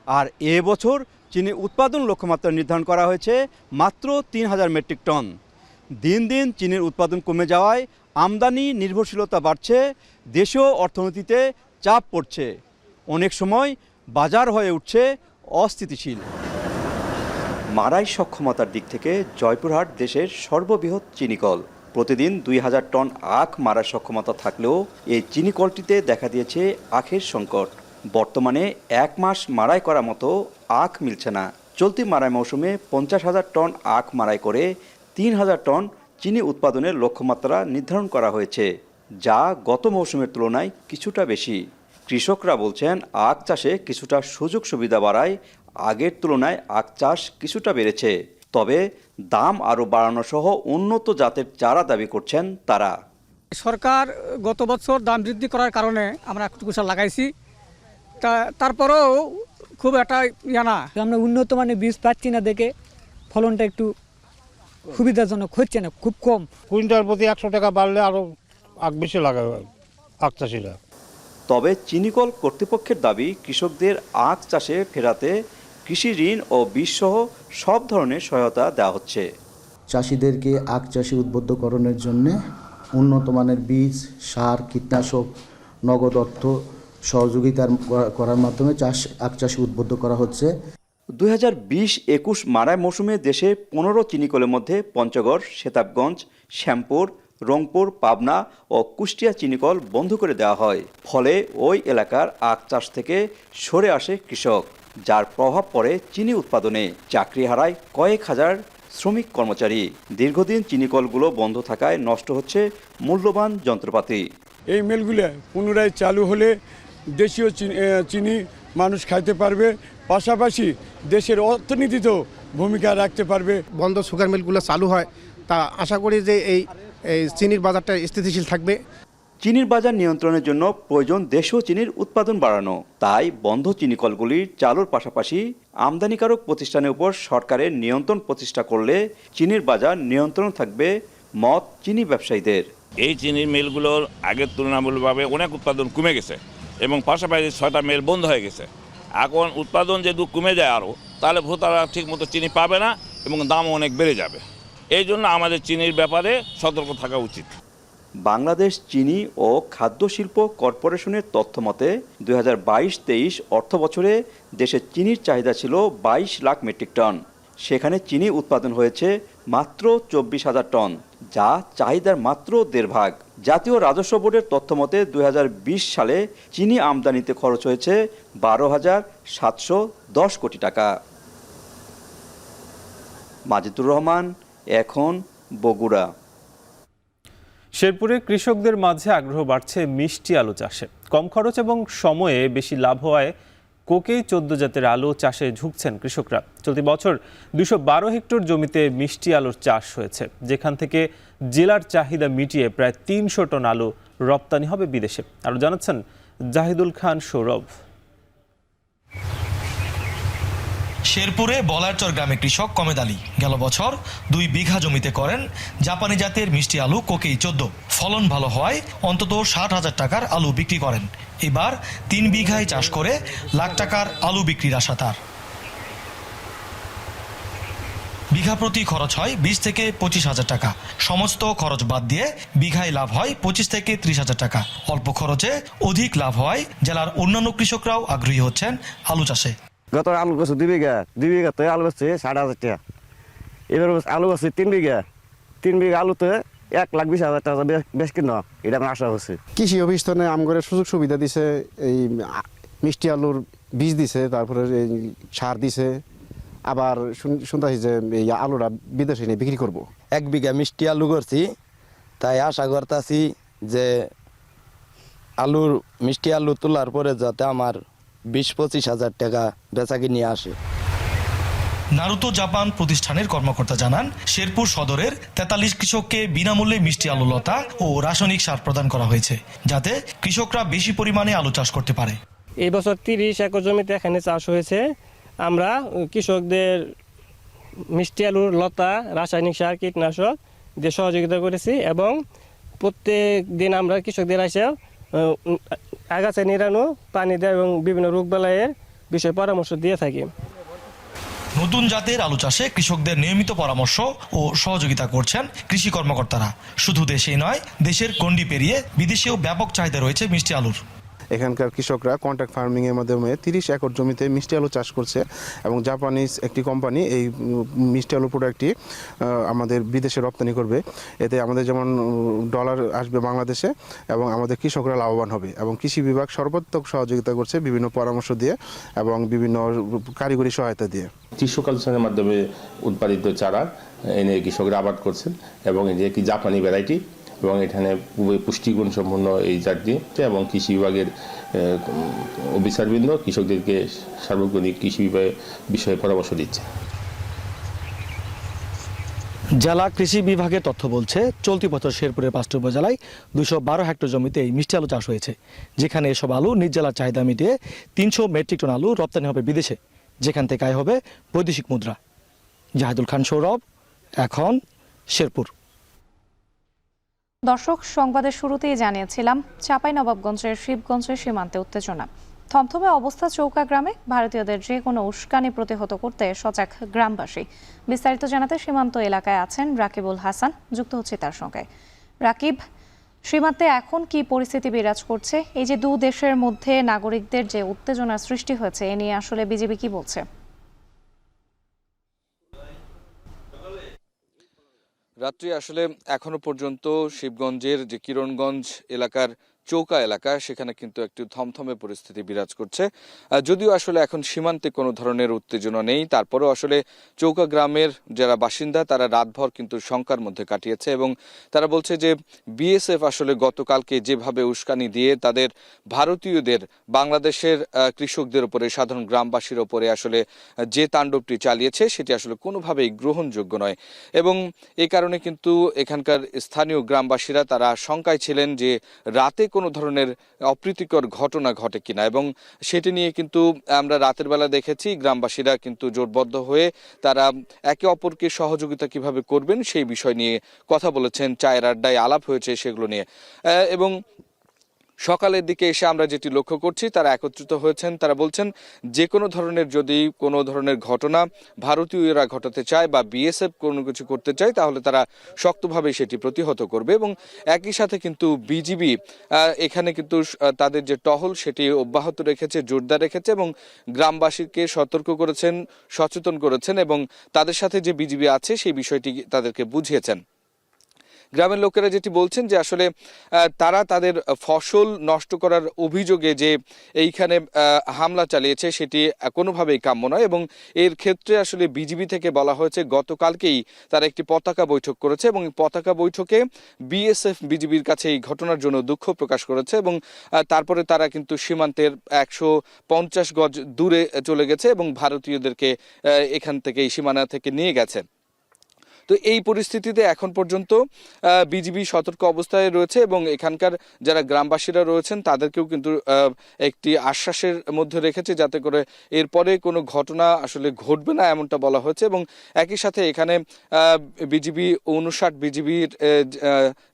আর এবছর চিনি উৎপাদন লক্ষ্যমাত্রা নির্ধারণ করা হয়েছে মাত্র 3,000 মেট্রিক টন। দিন দিন চিনির উৎপাদন কমে যাওয়ায় আমদানি নির্ভরশীলতা বাড়ছে, দেশীয় অর্থনীতিতে চাপ পড়ছে, অনেক সময় বাজার হয়ে উঠছে অস্থিতিশীল। মারাই সক্ষমতার দিক থেকে জয়পুরহাট দেশের সর্ববৃহৎ চিনিকল। প্রতিদিন 2,000 টন আখ মারার সক্ষমতা থাকলেও এই চিনিকলটিতে দেখা দিয়েছে আখের সংকট। বর্তমানে 1 মাস মারাই করার মতো আখ মিলছে না। চলতি মারাই মৌসুমে 50,000 টন আখ মারাই করে 3,000 টন চিনি উৎপাদনের লক্ষ্যমাত্রা নির্ধারণ করা হয়েছে, যা গত মৌসুমের তুলনায় কিছুটা বেশি। কৃষকরা বলছেন আখ চাষে কিছুটা সুযোগ সুবিধা বাড়ায় আগের তুলনায় আখ চাষ কিছুটা বেড়েছে, তবে দাম আরও বাড়ানো সহ উন্নত জাতের চারা দাবি করছেন তারা। সরকার গত বছর দাম বৃদ্ধি করার কারণে আমরা একটু কুশাল লাগাইছি, তারপরেও খুব একটা না, আমরা উন্নত মানের বীজ পাচ্ছি না দেখে ফলনটা একটু সুবিধাজনক হচ্ছে না, খুব কম। কুইন্টাল প্রতি 100 টাকা বাড়লে আরও আখ বেশি লাগাবে আখ চাষিরা। তবে চিনিকল কর্তৃপক্ষের দাবি কৃষকদের আখ চাষে ফেরাতে কৃষি ঋণ ও বীজসহ সব ধরনের সহায়তা দেওয়া হচ্ছে। চাষিদেরকে আখ চাষি উদ্বুদ্ধকরণের জন্য উন্নত মানের বীজ, সার, কীটনাশক, নগদ অর্থ সহযোগিতা করার মাধ্যমে আখ চাষি উদ্বুদ্ধ করা হচ্ছে। 2020-21 মারাই মৌসুমে দেশে 15 চিনিকলের মধ্যে পঞ্চগড়, সেতাবগঞ্জ, শ্যামপুর, রংপুর, পাবনা ও কুষ্টিয়া চিনিকল বন্ধ করে দেওয়া হয়। ফলে ওই এলাকার আখ চাষ থেকে সরে আসে কৃষক, যার প্রভাব পড়ে চিনি উৎপাদনে। চাকরি হারায় কয়েক হাজার শ্রমিক কর্মচারী। দীর্ঘদিন চিনিকলগুলো বন্ধ থাকায় নষ্ট হচ্ছে মূল্যবান যন্ত্রপাতি। এই মিলগুলো পুনরায় চালু হলে দেশীয় চিনি মানুষ খাইতে পারবে, পাশাপাশি দেশের অর্থনীতিতেও ভূমিকা রাখতে পারবে। বন্ধ সুগার মিলগুলো চালু হয়, তা আশা করি যে এই চিনির বাজারটা স্থিতিশীল থাকবে। চিনির বাজার নিয়ন্ত্রণের জন্য প্রয়োজন দেশীয় চিনির উৎপাদন বাড়ানো। তাই বন্ধ চিনিকলগুলির চালুর পাশাপাশি আমদানিকারক প্রতিষ্ঠানের উপর সরকারের নিয়ন্ত্রণ প্রতিষ্ঠা করলে চিনির বাজার নিয়ন্ত্রণ থাকবে মত চিনি ব্যবসায়ীদের। এই চিনির মিলগুলোর আগের তুলনামূলকভাবে অনেক উৎপাদন কমে গেছে এবং পাশাপাশি 6টা মিল বন্ধ হয়ে গেছে। এখন উৎপাদন যদি কমে যায় আরও, তাহলে ভোক্তারা ঠিক মতো চিনি পাবে না এবং দামও অনেক বেড়ে যাবে। এই জন্য আমাদের চিনির ব্যাপারে সতর্ক থাকা উচিত। বাংলাদেশ চিনি ও খাদ্য শিল্প কর্পোরেশনের তথ্য মতে 2022-23 অর্থ বছরে দেশে চিনির চাহিদা ছিল 22 লাখ মেট্রিক টন। সেখানে চিনি উৎপাদন হয়েছে মাত্র 24,000 টন, যা চাহিদার মাত্র 1.5 ভাগ। জাতীয় রাজস্ব বোর্ডের তথ্য মতে 2020 সালে চিনি আমদানিতে খরচ হয়েছে 12,710 কোটি টাকা। মাজেদুর রহমান, এখন, বগুড়া। শেরপুরে কৃষকদের মাঝে আগ্রহ বাড়ছে মিষ্টি আলু চাষে। কম খরচ এবং সময়ে বেশি লাভ হওয়ায় কোকেই 14 জাতের আলু চাষে ঝুঁকছেন কৃষকরা। চলতি বছর 212 হেক্টর জমিতে মিষ্টি আলুর চাষ হয়েছে, যেখান থেকে জেলার চাহিদা মিটিয়ে প্রায় 300 টন আলু রপ্তানি হবে বিদেশে। আরও জানাচ্ছেন জাহিদুল খান সৌরভ। শেরপুরে বলারচর গ্রামে কৃষক কমেদ আলী গেল বছর 2 বিঘা জমিতে করেন জাপানি জাতের মিষ্টি আলু কোকেই 14। ফলন ভালো হওয়ায় অন্তত 60,000 টাকার আলু বিক্রি করেন। এবার 3 বিঘায় চাষ করে লাখ টাকার আলু বিক্রির আশা তার। বিঘা প্রতি খরচ হয় 20 থেকে 25,000 টাকা। সমস্ত খরচ বাদ দিয়ে বিঘায় লাভ হয় 25 থেকে 30,000 টাকা। অল্প খরচে অধিক লাভ হয় জেলার অন্যান্য কৃষকরাও আগ্রহী হচ্ছেন আলু চাষে। গত আলু গাছ 2 বিঘাতে আলু গাছে 60,000 টাকা। এবার আলু গাছে 3 বিঘা আলুতে 1,20,000 টাকা বেশ কিনা এটা আমার আশা হচ্ছে। কৃষি অফিস তো আমগরে সুযোগ সুবিধা দিছে, এই মিষ্টি আলুর বীজ দিছে, তারপরে সার দিছে, আবার শুনতেছি যে এই আলুটা বিদেশে নিয়ে বিক্রি করব। 1 বিঘা মিষ্টি আলু করছি, তাই আশা করতেছি যে মিষ্টি আলু তোলার পরে যাতে আমার 20-25,000 টাকা বেচাকিনি আসে। নারুতো জাপান প্রতিষ্ঠানের কর্মকর্তা জানান, শেরপুর সদরের 43 কৃষককে বিনামূল্যে মিষ্টি আলু লতা ও রাসায়নিক সার প্রদান করা হয়েছে, যাতে কৃষকরা বেশি পরিমাণে আলু চাষ করতে পারে। এই বছর 30 একর জমিতে এখানে চাষ হয়েছে। আমরা কৃষকদের মিষ্টি আলুর লতা, রাসায়নিক সার, কীটনাশক দিয়ে সহযোগিতা করেছি এবং প্রত্যেক দিন আমরা কৃষকদের এসে আগাছা নিড়ানো, পানি দেওয়া এবং বিভিন্ন রোগবালাইয়ের বিষয়ে পরামর্শ দিয়ে থাকি। নতুন জাতের আলু চাষে কৃষকদের নিয়মিত পরামর্শ ও সহযোগিতা করছেন কৃষি কর্মকর্তারা। শুধু দেশেই নয়, দেশের গণ্ডি পেরিয়ে বিদেশেও ব্যাপক চাহিদা রয়েছে মিষ্টি আলুর। এখানকার কৃষকরা কন্ট্রাক্ট ফার্মিংয়ের মাধ্যমে 30 একর জমিতে মিষ্টি আলু চাষ করছে এবং জাপানিজ একটি কোম্পানি এই মিষ্টি আলু প্রোডাক্টটি আমাদের বিদেশে রপ্তানি করবে। এতে আমাদের যেমন ডলার আসবে বাংলাদেশে এবং আমাদের কৃষকরা লাভবান হবে এবং কৃষি বিভাগ সর্বাত্মক সহযোগিতা করছে বিভিন্ন পরামর্শ দিয়ে এবং বিভিন্ন কারিগরি সহায়তা দিয়ে। টিস্যু কালচারের মাধ্যমে উৎপাদিত চারা এনে কৃষকরা আবাদ করছেন এবং এই যে একটি জাপানি ভ্যারাইটি এবং এখানে পুষ্টিগুণ সম্পন্ন এই জাতটি এবং কৃষি বিভাগের অফিসারবৃন্দ কৃষকদেরকে সার্বজনীন কৃষি বিষয়ে পরামর্শ দিচ্ছে। জেলা কৃষি বিভাগের তথ্য বলছে, চলতি বছর শেরপুরের 5টি উপজেলায় 212 হেক্টর জমিতে এই মিষ্টি আলু চাষ হয়েছে, যেখানে এসব আলু নিজ জেলার চাহিদা মিটিয়ে 300 মেট্রিক টন আলু রপ্তানি হবে বিদেশে, যেখান থেকে আয় হবে বৈদেশিক মুদ্রা। জাহিদুল খান সৌরভ, এখন শেরপুর। দর্শক, সংবাদের শুরুতেই জানিয়েছিলাম চাঁপাইনবাবগঞ্জের শিবগঞ্জের সীমান্তে উত্তেজনা। থমথমে অবস্থা চৌকা গ্রামে। ভারতীয়দের যে কোনো উস্কানি প্রতিহত করতে সজাগ গ্রামবাসী। বিস্তারিত জানাতে সীমান্ত এলাকায় আছেন রাকিবুল হাসান, যুক্ত হচ্ছে তার সঙ্গে। রাকিব, সীমান্তে এখন কি পরিস্থিতি বিরাজ করছে? এই যে 2 দেশের মধ্যে নাগরিকদের যে উত্তেজনা সৃষ্টি হয়েছে, এ নিয়ে আসলে বিজিবি কি বলছে? রাত্রি আসলে এখনো পর্যন্ত শিবগঞ্জের যে কিরণগঞ্জ এলাকার চৌকা এলাকা, সেখানে কিন্তু একটি থমথমে পরিস্থিতি বিরাজ করছে। যদিও আসলে এখন সীমান্তে কোনো ধরনের উত্তেজনা নেই, তারপরেও আসলে চৌকা গ্রামের যারা বাসিন্দা তারা রাতভর কিন্তু শঙ্কার মধ্যে কাটিয়েছে এবং তারা বলছে যে বিএসএফ আসলে গতকালকে যেভাবে উস্কানি দিয়ে তাদের ভারতীয়দের বাংলাদেশের কৃষকদের উপরে, সাধারণ গ্রামবাসীর উপরে আসলে যে তাণ্ডবটি চালিয়েছে সেটি আসলে কোনোভাবেই গ্রহণযোগ্য নয় এবং এই কারণে কিন্তু এখানকার স্থানীয় গ্রামবাসীরা তারা শঙ্কায় ছিলেন যে রাতে কোনো ধরনের অপ্রীতিকর ঘটনা ঘটে কিনা এবং সেটি নিয়ে কিন্তু আমরা রাতের বেলা দেখেছি গ্রামবাসীরা কিন্তু জোটবদ্ধ হয়ে তারা একে অপরকে সহযোগিতা কিভাবে করবেন সেই বিষয় নিয়ে কথা বলেছেন, চায়ের আড্ডায় আলাপ হয়েছে সেগুলো নিয়ে। এবং সকালের দিকে এসে আমরা যেটি লক্ষ্য করছি, তারা একত্রিত হয়েছেন। তারা বলছেন যে কোনো ধরনের যদি কোনো ধরনের ঘটনা ভারতীয়রা ঘটাতে চায় বা বিএসএফ কোনো কিছু করতে চায় তাহলে তারা শক্তভাবে সেটি প্রতিহত করবে এবং একই সাথে কিন্তু বিজিবি এখানে কিন্তু তাদের যে টহল সেটি অব্যাহত রেখেছে, জোরদার রেখেছে এবং গ্রামবাসীকে সতর্ক করেছেন, সচেতন করেছেন এবং তাদের সাথে যে বিজিবি আছে সেই বিষয়টি তাদেরকে বুঝিয়েছেন। গ্রামের লোকেরা যেটি বলছেন যে আসলে তারা তাদের ফসল নষ্ট করার অভিযোগে যে এইখানে হামলা চালিয়েছে সেটি কোনোভাবেই কাম্য নয় এবং এর ক্ষেত্রে আসলে বিজিবি থেকে বলা হয়েছে গতকালকেই তারা একটি পতাকা বৈঠক করেছে এবং পতাকা বৈঠকে বিএসএফ বিজিবির কাছে এই ঘটনার জন্য দুঃখ প্রকাশ করেছে এবং তারপরে তারা কিন্তু সীমান্তের 150 গজ দূরে চলে গেছে এবং ভারতীয়দেরকে এখান থেকে এই সীমানা থেকে নিয়ে গেছে। তো এই পরিস্থিতিতে এখন পর্যন্ত বিজিবি সতর্ক অবস্থায় রয়েছে এবং এখানকার যারা গ্রামবাসীরা রয়েছেন তাদেরকেও কিন্তু একটি আশ্বাসের মধ্যে রেখেছে যাতে করে এরপরে কোনো ঘটনা আসলে ঘটবে না এমনটা বলা হয়েছে। এবং একই সাথে এখানে বিজিবি 59 বিজিবির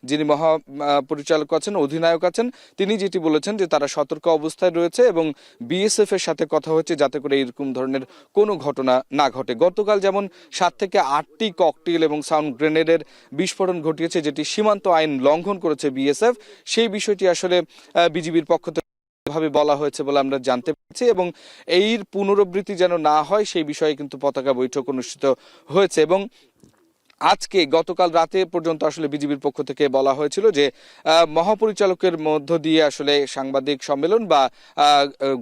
যিনি মহাপরিচালক আছেন, অধিনায়ক আছেন, তিনি যেটি বলেছেন যে তারা সতর্ক অবস্থায় রয়েছে এবং বিএসএফ এর সাথে কথা হচ্ছে যাতে করে এরকম ধরনের কোনো ঘটনা না ঘটে। গতকাল যেমন 7 থেকে 8টি ককটেল এবং সাউন্ড গ্রেনেডের বিস্ফোরণ ঘটিয়েছে, যেটি সীমান্ত আইন লঙ্ঘন করেছে বিএসএফ, সেই বিষয়টি আসলে বিজিবির পক্ষ থেকে ভাবে বলা হয়েছে বলে আমরা জানতে পেরেছি এবং এর পুনরাবৃত্তি যেন না হয় সেই বিষয়ে কিন্তু পতাকা বৈঠক অনুষ্ঠিত হয়েছে। এবং আজকে গতকাল রাতে পর্যন্ত আসলে বিজিবির পক্ষ থেকে বলা হয়েছিল যে মহাপরিচালকের মধ্য দিয়ে আসলে সাংবাদিক সম্মেলন বা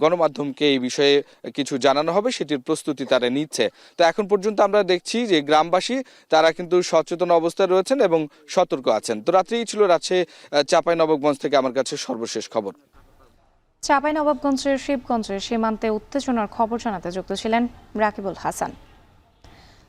গণমাধ্যমকে এই বিষয়ে কিছু জানানো হবে, সেটির প্রস্তুতি তারা নিচ্ছে। তো এখন পর্যন্ত আমরা দেখছি যে গ্রামবাসী তারা কিন্তু সচেতন অবস্থায় রয়েছেন এবং সতর্ক আছেন। তো রাত্রেই ছিল রাজশাহী চাঁপাইনবাবগঞ্জ থেকে আমার কাছে সর্বশেষ খবর। চাঁপাইনবাবগঞ্জের শিবগঞ্জের সীমান্তে উত্তেজনার খবর জানাতে যুক্ত ছিলেন রাকিবুল হাসান।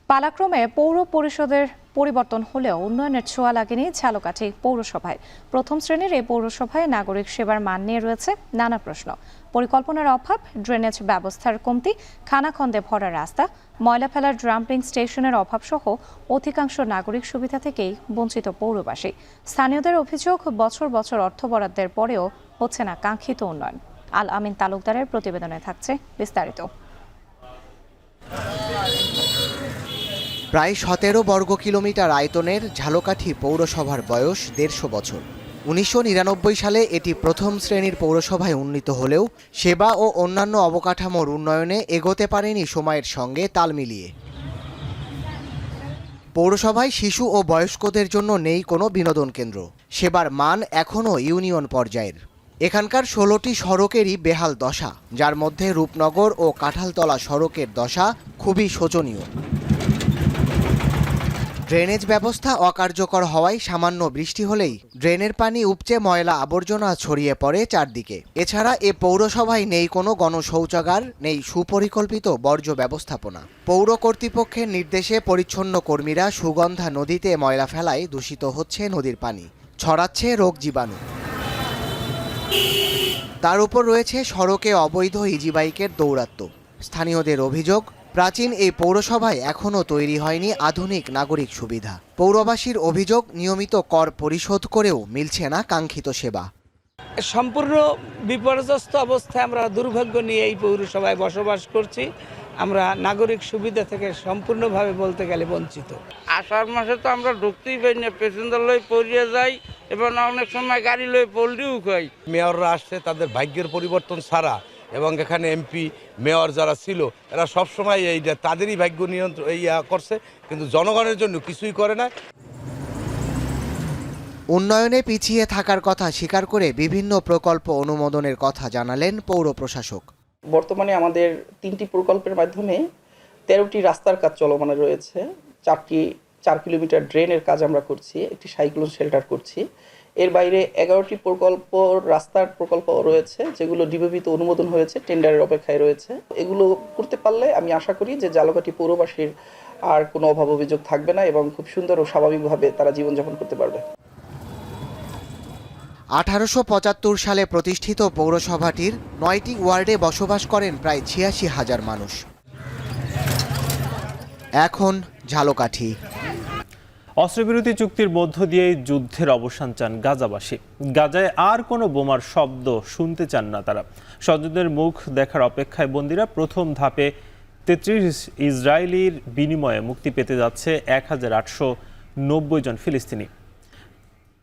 পালাক্রমে পৌর পরিষদের পরিবর্তন হলেও উন্নয়নের ছোঁয়া লাগেনি ঝালকাঠি পৌরসভায়। প্রথম শ্রেণীর এই পৌরসভায় নাগরিক সেবার মান নিয়ে রয়েছে নানা প্রশ্ন। পরিকল্পনার অভাব, ড্রেনেজ ব্যবস্থার কমতি, খানাখন্দে ভরা রাস্তা, ময়লা ফেলার ডাম্পিং স্টেশনের অভাব সহ অধিকাংশ নাগরিক সুবিধা থেকেই বঞ্চিত পৌরবাসী। স্থানীয়দের অভিযোগ, বছর বছর অর্থ বরাদ্দের পরেও হচ্ছে না কাঙ্ক্ষিত উন্নয়ন। আল আমিন তালুকদারের প্রতিবেদনে থাকছে বিস্তারিত। প্রায় 17 বর্গ কিলোমিটার আয়তনের ঝালকাঠি পৌরসভার বয়স 150 বছর। 1999 সালে এটি প্রথম শ্রেণীর পৌরসভায় উন্নীত হলেও সেবা ও অন্যান্য অবকাঠামোর উন্নয়নে এগোতে পারেনি সময়ের সঙ্গে তাল মিলিয়ে। পৌরসভায় শিশু ও বয়স্কদের জন্য নেই কোনো বিনোদন কেন্দ্র। সেবার মান এখনও ইউনিয়ন পর্যায়ের। এখানকার 16টি সড়কেরই বেহাল দশা, যার মধ্যে রূপনগর ও কাঁঠালতলা সড়কের দশা খুবই শোচনীয়। ড্রেনেজ ব্যবস্থা অকার্যকর হওয়ায় সামান্য বৃষ্টি হলেই ড্রেনের পানি উপচে ময়লা আবর্জনা ছড়িয়ে পড়ে চারদিকে। এছাড়া এ পৌরসভায় নেই কোনো গণশৌচাগার, নেই সুপরিকল্পিত বর্জ্য ব্যবস্থাপনা। পৌর কর্তৃপক্ষের নির্দেশে পরিচ্ছন্ন কর্মীরা সুগন্ধা নদীতে ময়লা ফেলায় দূষিত হচ্ছে নদীর পানি, ছড়াচ্ছে রোগ জীবাণু। তার উপর রয়েছে সড়কে অবৈধ ইজিবাইকের দৌরাত্ম্য। স্থানীয়দের অভিযোগ, প্রাচীন এই পৌরসভায় এখনও তৈরি হয়নি আধুনিক নাগরিক সুবিধা। পৌরবাসীর অভিযোগ, নিয়মিত কর পরিশোধ করেও মিলছে না কাঙ্ক্ষিত সেবা। সম্পূর্ণ বিপর্যস্ত অবস্থায় আমরা দুর্ভাগ্য নিয়ে এই পৌরসভায় বসবাস করছি। আমরা নাগরিক সুবিধা থেকে সম্পূর্ণভাবে বলতে গেলে বঞ্চিত। আষাঢ় মাসে তো আমরা ঢুকতেই পারি না, প্যাসেঞ্জার লই পড়িয়ে যাই এবং অনেক সময় গাড়ি লই পল্টিও খাই। মেয়ররা আসছে তাদের ভাগ্যের পরিবর্তন ছাড়া, এবং এখানে এমপি মেয়র যারা ছিল এরা সবসময় এইটা তাদেরই ভাগ্য নিয়ন্ত্রণ করছে, কিন্তু জনগণের জন্য কিছুই করে না। উন্নয়নে পিছিয়ে থাকার কথা স্বীকার করে বিভিন্ন প্রকল্প অনুমোদনের কথা জানালেন পৌর প্রশাসক। বর্তমানে আমাদের 3টি প্রকল্পের মাধ্যমে 13টি রাস্তার কাজ চলমান রয়েছে। 4 কিলোমিটার ড্রেনের কাজ আমরা করছি, একটি সাইক্লোন শেল্টার করছি। এর বাইরে 11টি প্রকল্প রাস্তার প্রকল্প রয়েছে, যেগুলো ডিবিবিতে অনুমোদন হয়েছে, টেন্ডারের অপেক্ষায় রয়েছে। এগুলো করতে পারলে আমি আশা করি যে ঝালকাঠি পৌরবাসীর আর কোনো অভাব অভিযোগ থাকবে না এবং খুব সুন্দর ও স্বাভাবিকভাবে তারা জীবনযাপন করতে পারবে। 1875 সালে প্রতিষ্ঠিত পৌরসভাটির 9টি ওয়ার্ডে বসবাস করেন প্রায় 86,000 মানুষ। এখন ঝালকাঠি। অস্ত্রবিরতি চুক্তির মধ্য দিয়েই যুদ্ধের অবসান চান গাজাবাসী। গাজায় আর কোনো বোমার শব্দ শুনতে চান না তারা। স্বজনদের মুখ দেখার অপেক্ষায় বন্দীরা। প্রথম ধাপে 33 ইসরায়েলির বিনিময়ে মুক্তি পেতে যাচ্ছে 1890 জন ফিলিস্তিনি।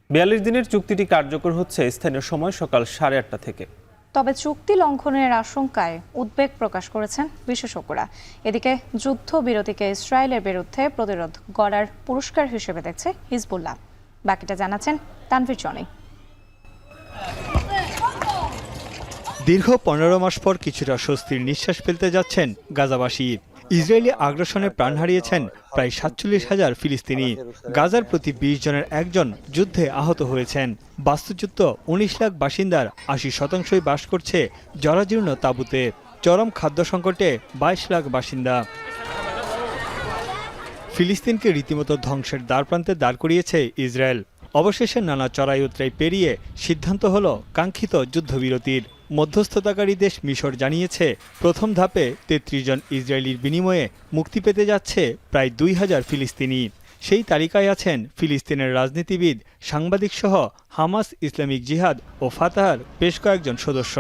42 দিনের চুক্তিটি কার্যকর হচ্ছে স্থানীয় সময় সকাল 8:30 থেকে। তবে চুক্তি লঙ্ঘনের আশঙ্কায় উদ্বেগ প্রকাশ করেছেন বিশেষজ্ঞরা। এদিকে যুদ্ধবিরতিকে ইসরায়েলের বিরুদ্ধে প্রতিরোধ গড়ার পুরস্কার হিসেবে দেখছে হিজবুল্লাহ। বাকিটা জানাচ্ছেন তানভীর জনি। দীর্ঘ 15 মাস পর কিছুটা স্বস্তির নিঃশ্বাস ফেলতে যাচ্ছেন গাজাবাসী। ইসরায়েলি আগ্রাসনে প্রাণ হারিয়েছেন প্রায় 47,000 ফিলিস্তিনি। গাজার প্রতি 20 জনের একজন যুদ্ধে আহত হয়েছেন। বাস্তুচ্যুত 19 লাখ বাসিন্দার 80% বাস করছে জরাজীর্ণ তাঁবুতে। চরম খাদ্য সংকটে 22 লাখ বাসিন্দা। ফিলিস্তিনকে রীতিমতো ধ্বংসের দ্বারপ্রান্তে দাঁড় করিয়েছে ইসরায়েল। অবশেষে নানা চড়াই উতরাই পেরিয়ে সিদ্ধান্ত হলো কাঙ্ক্ষিত যুদ্ধবিরতির। মধ্যস্থতাকারী দেশ মিশর জানিয়েছে প্রথম ধাপে ৩৩ জন ইসরায়েলির বিনিময়ে মুক্তি পেতে যাচ্ছে প্রায় ২,০০০ ফিলিস্তিনি। সেই তালিকায় আছেন ফিলিস্তিনের রাজনীতিবিদ, সাংবাদিকসহ হামাস, ইসলামিক জিহাদ ও ফাতাহার বেশ কয়েকজন সদস্য।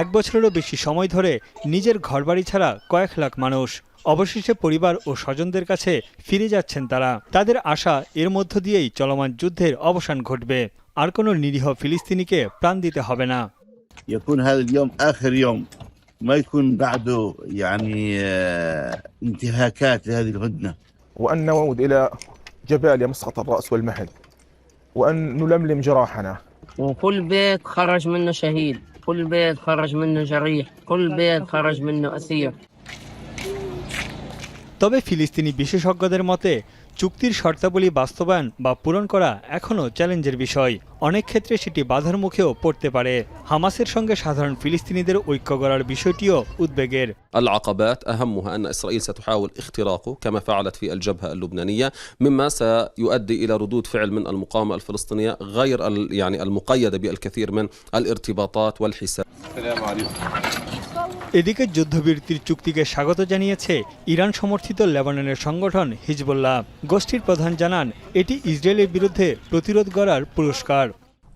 ১ বছরেরও বেশি সময় ধরে নিজের ঘরবাড়ি ছাড়া কয়েক লাখ মানুষ অবশেষে পরিবার ও স্বজনদের কাছে ফিরে যাচ্ছেন তারা। তাদের আশা এর মধ্য দিয়েই চলমান যুদ্ধের অবসান ঘটবে, আর কোনো নিরীহ ফিলিস্তিনিকে প্রাণ দিতে হবে না। يكون هذا اليوم آخر يوم ما يكون بعده يعني انتهاكات لهذه الهدنة، وأن نعود إلى جباليا مسقط الرأس والمهد، وأن نلملم جراحنا. وكل بيت خرج منه شهيد، كل بيت خرج منه جريح، كل بيت خرج منه أسير. তবে ফিলিস্তিনি বিশেষজ্ঞদের মতে চুক্তির শর্তাবলী বাস্তবায়ন বা পূরণ করা এখনও চ্যালেঞ্জের বিষয়। অনেক ক্ষেত্রে সেটি বাধার মুখেও পড়তে পারে। হামাসের সঙ্গে সাধারণ ফিলিস্তিনিদের ঐক্য গড়ার বিষয়টিও উদ্বেগের। العقبات أهمها أن إسرائيل ستحاول اختراقه كما فعلت في الجبهة اللبنانية، مما سيؤدي إلى ردود فعل من المقاومة الفلسطينية غير يعني المقيدة بالكثير من الارتباطات والحساب. السلام عليكم. এদিকে যুদ্ধবিরতির চুক্তিকে স্বাগত জানিয়েছে ইরান সমর্থিত লেবাননের সংগঠন হিজবুল্লাহ। গোষ্ঠীর প্রধান জানান এটি ইসরায়েলের বিরুদ্ধে প্রতিরোধ গড়ার পুরস্কার।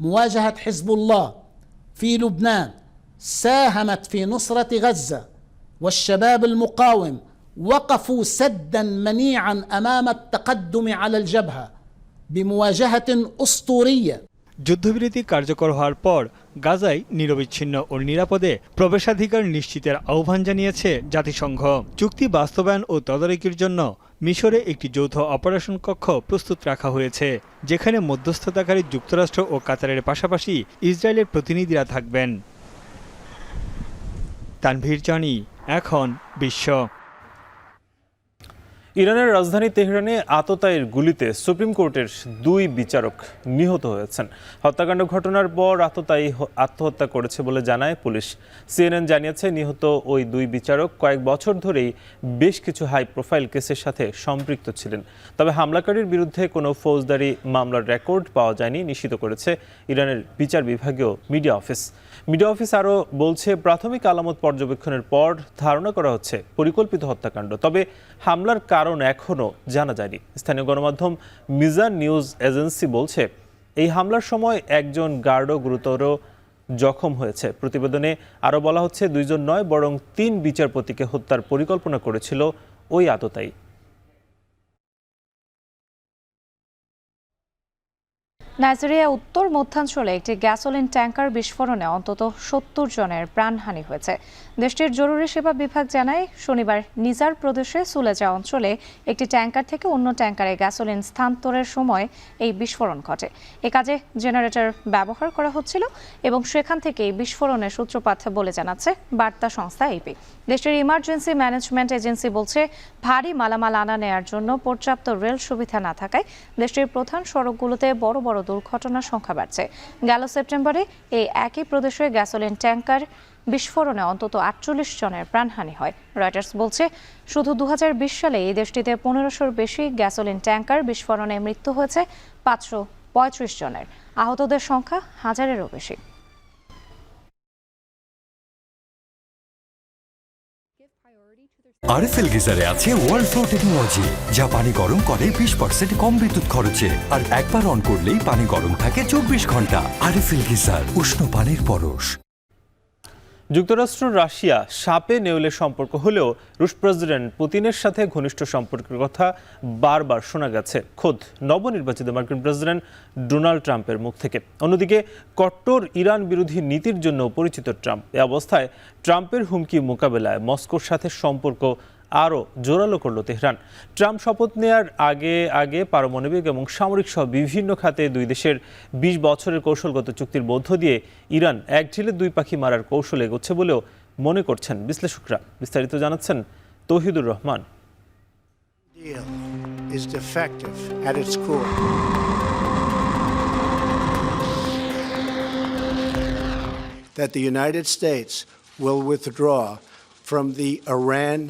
مواجهة حزب الله في لبنان ساهمت في نصرة غزة، والشباب المقاوم وقفوا سدا منيعا أمام التقدم على الجبهة بمواجهة أسطورية। যুদ্ধবিরতি কার্যকর হওয়ার পর গাজায় নিরবিচ্ছিন্ন ও নিরাপদে প্রবেশাধিকার নিশ্চিতের আহ্বান জানিয়েছে জাতিসংঘ। চুক্তি বাস্তবায়ন ও তদারকির জন্য মিশরে একটি যৌথ অপারেশন কক্ষ প্রস্তুত রাখা হয়েছে, যেখানে মধ্যস্থতাকারী যুক্তরাষ্ট্র ও কাতারের পাশাপাশি ইসরায়েলের প্রতিনিধিরা থাকবেন। তানভীর জানি, এখন বিশ্ব। ইরানের রাজধানী তেহরানে আততায়ীর গুলিতে সুপ্রিম কোর্টের 2 বিচারক নিহত হয়েছেন। হত্যাকাণ্ড ঘটনার পর আততায়ী আত্মহত্যা করেছে বলে জানায় পুলিশ। সিএনএন জানিয়েছে নিহত ওই 2 বিচারক কয়েক বছর ধরেই বেশ কিছু হাই প্রোফাইল কেসের সাথে সম্পৃক্ত ছিলেন। তবে হামলাকারীর বিরুদ্ধে কোনো ফৌজদারি মামলার রেকর্ড পাওয়া যায়নি, নিশ্চিত করেছে ইরানের বিচার বিভাগীয় মিডিয়া অফিস। মিডিয়া অফিস আরও বলছে প্রাথমিক আলামত পর্যবেক্ষণের পর ধারণা করা হচ্ছে পরিকল্পিত হত্যাকাণ্ড। তবে হামলার কারণ এখনও জানা যায়নি। স্থানীয় গণমাধ্যম মিজান নিউজ এজেন্সি বলছে এই হামলার সময় একজন গার্ডও গুরুতর জখম হয়েছে। প্রতিবেদনে আরও বলা হচ্ছে 2 জন নয় বরং 3 বিচারপতিকে হত্যার পরিকল্পনা করেছিল ওই আততায়ী। নাইজেরিয়া উত্তর মধ্যাঞ্চলে একটি গ্যাসোলিন ট্যাঙ্কার বিস্ফোরণে অন্তত 70 জনের প্রাণহানি হয়েছে। দেশটির জরুরি সেবা বিভাগ জানায় শনিবার নিজার প্রদেশে সুলেজা অঞ্চলে একটি ট্যাঙ্কার থেকে অন্য ট্যাঙ্কারে গ্যাসোলিন স্থানান্তরের সময় এই বিস্ফোরণ ঘটে। এ কাজে জেনারেটর ব্যবহার করা হচ্ছিল এবং সেখান থেকে বিস্ফোরণের সূত্রপাত বলে জানাচ্ছে বার্তা সংস্থা এপি। দেশটির ইমার্জেন্সি ম্যানেজমেন্ট এজেন্সি বলছে ভারী মালামাল আনা নেয়ার জন্য পর্যাপ্ত রেল সুবিধা না থাকায় দেশটির প্রধান সড়কগুলোতে বড় বড় দুর্ঘটনার সংখ্যা বাড়ছে। গেল সেপ্টেম্বরে এই একই প্রদেশে গ্যাসোলিন ট্যাঙ্কার বিস্ফোরণে অন্তত 48 জনের প্রাণহানি হয়। রয়টার্স বলছে শুধু 2020 সালে এই দেশটিতে 1500-র বেশি গ্যাসোলিন ট্যাঙ্কার বিস্ফোরণে মৃত্যু হয়েছে 535 জনের। আহতদের সংখ্যা 1000-এরও বেশি। আরএফএল গিজারে আছে ওয়ার্ল্ড ফ্লো টেকনোলজি, যা পানি গরম করে 20% কম বিদ্যুৎ খরচে, আর একবার অন করলেই পানি গরম থাকে 24 ঘন্টা। আরএফএল গিজার, উষ্ণ পানির পরশ। যুক্তরাষ্ট্র রাশিয়া সাপে নেউলের সম্পর্ক হলেও রুশ প্রেসিডেন্ট পুতিনের সাথে ঘনিষ্ঠ সম্পর্কের কথা বারবার শোনা গেছে খোদ নবনির্বাচিত মার্কিন প্রেসিডেন্ট ডোনাল্ড ট্রাম্পের মুখ থেকে। অন্যদিকে কট্টর ইরান বিরোধী নীতির জন্য পরিচিত ট্রাম্প। এ অবস্থায় ট্রাম্পের হুমকি মোকাবেলায় মস্কোর সাথে সম্পর্ক আরও জোরালো করল তেহরান। ট্রাম্প শপথ নেয়ার আগে পারমাণবিক এবং সামরিক সহ বিভিন্ন খাতে 2 দেশের 20 বছরের কৌশলগত চুক্তির মধ্য দিয়ে ইরান এক ঢিলে 2 পাখি মারার কৌশল এগোচ্ছে বলেও মনে করছেন বিশ্লেষকরা। বিস্তারিত জানাচ্ছেন Touhidur Rahman. That the United States will withdraw from the Iran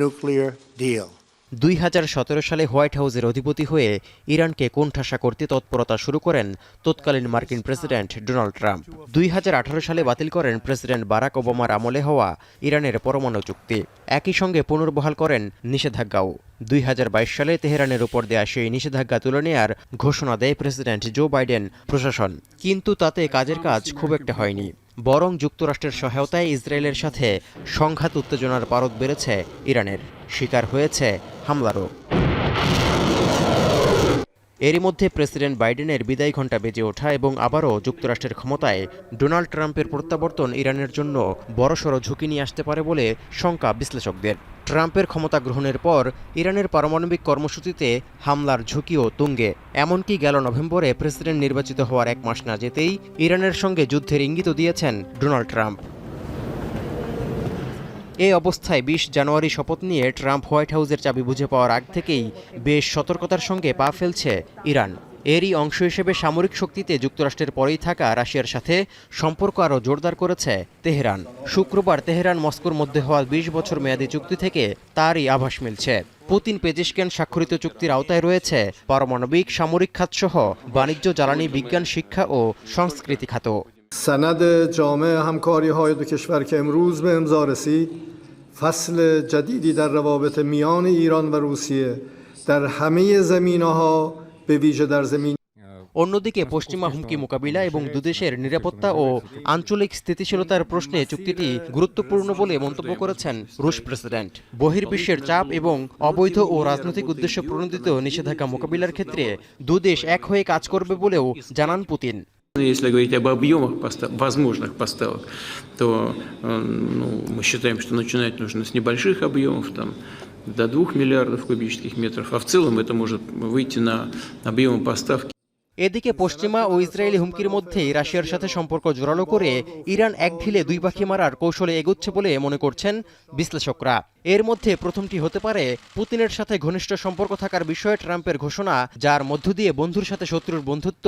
nuclear deal. 2017 সালে হোয়াইট হাউসের অধিপতি হয়ে ইরানকে কোণঠাসা করতে তৎপরতা শুরু করেন তৎকালীন মার্কিন প্রেসিডেন্ট ডোনাল্ড ট্রাম্প। 2018 সালে বাতিল করেন প্রেসিডেন্ট বারাক ওবামার আমলে হওয়া ইরানের পরমাণু চুক্তি। একই সঙ্গে পুনর্বহাল করেন নিষেধাজ্ঞাও। 2022 সালে তেহরানের উপর দেয়া সেই নিষেধাজ্ঞা তুলে নেয়ার ঘোষণা দেয় প্রেসিডেন্ট জো বাইডেন প্রশাসন। কিন্তু তাতে কাজের কাজ খুব একটা হয়নি, বরং যুক্তরাষ্ট্রের সহায়তায় ইসরায়েলের সাথে সংঘাত উত্তেজনার পারদ বেড়েছে ইরানের, শিকার হয়েছে হামলারও। এরই মধ্যে প্রেসিডেন্ট বাইডেনের বিদায় ঘণ্টা বেজে ওঠা এবং আবারও যুক্তরাষ্ট্রের ক্ষমতায় ডোনাল্ড ট্রাম্পের প্রত্যাবর্তন ইরানের জন্য বড়সড় ঝুঁকি নিয়ে আসতে পারে বলে শঙ্কা বিশ্লেষকদের। ট্রাম্পের ক্ষমতা গ্রহণের পর ইরানের পারমাণবিক কর্মসূচিতে হামলার ঝুঁকিও তুঙ্গে। এমনকি গেল নভেম্বরে প্রেসিডেন্ট নির্বাচিত হওয়ার 1 মাস না যেতেই ইরানের সঙ্গে যুদ্ধের ইঙ্গিতও দিয়েছেন ডোনাল্ড ট্রাম্প। এই অবস্থায় 20 জানুয়ারি শপথ নিয়ে ট্রাম্প হোয়াইট হাউসের চাবি বুঝে পাওয়ার আগ থেকেই বেশ সতর্কতার সঙ্গে পা ফেলছে ইরান। এরই অংশ হিসেবে সামরিক শক্তিতে যুক্তরাষ্ট্রের পরেই থাকা রাশিয়ার সাথে সম্পর্ক আরও জোরদার করেছে তেহরান। শুক্রবার তেহরান মস্কোর মধ্যে হওয়া 20 বছর মেয়াদী চুক্তি থেকে তারই আভাস মিলছে। পুতিন পেজিশকিয়ান স্বাক্ষরিত চুক্তির আওতায় রয়েছে পারমাণবিক, সামরিক খাতসহ বাণিজ্য, জ্বালানি, বিজ্ঞান, শিক্ষা ও সংস্কৃতি খাত। سند جامع همکاری‌های دو کشور که امروز به امضا رسید فصل جدیدی در روابط میان ایران و روسیه در همه زمینه‌ها به ویژه در زمین অন্যদিকে পশ্চিমা হুমকি মোকাবিলা এবং দুদেশের নিরাপত্তা ও আঞ্চলিক স্থিতিশীলতার প্রশ্নে চুক্তিটি গুরুত্বপূর্ণ বলে মন্তব্য করেছেন রুশ প্রেসিডেন্ট। বহির্বিশ্বের চাপ এবং অবৈধ ও রাজনৈতিক উদ্দেশ্য প্রণোদিত নিষেধাজ্ঞা মোকাবিলার ক্ষেত্রে দুদেশ এক হয়ে কাজ করবে বলেও জানান পুতিন। Если говорить об объемах возможных поставок, то мы считаем, что начинать нужно с небольших объемов, до 2 миллиардов кубических метров, а в целом это может выйти на объемы поставки. এদিকে পশ্চিমা ও ইসরায়েলি হুমকির মধ্যেই রাশিয়ার সাথে সম্পর্ক জোরালো করে ইরান এক ঢিলে 2 পাখি মারার কৌশলে এগোচ্ছে বলে মনে করছেন বিশ্লেষকরা। এর মধ্যে প্রথমটি হতে পারে পুতিনের সাথে ঘনিষ্ঠ সম্পর্ক থাকার বিষয়ে ট্রাম্পের ঘোষণা, যার মধ্য দিয়ে বন্ধুর সাথে শত্রুর বন্ধুত্ব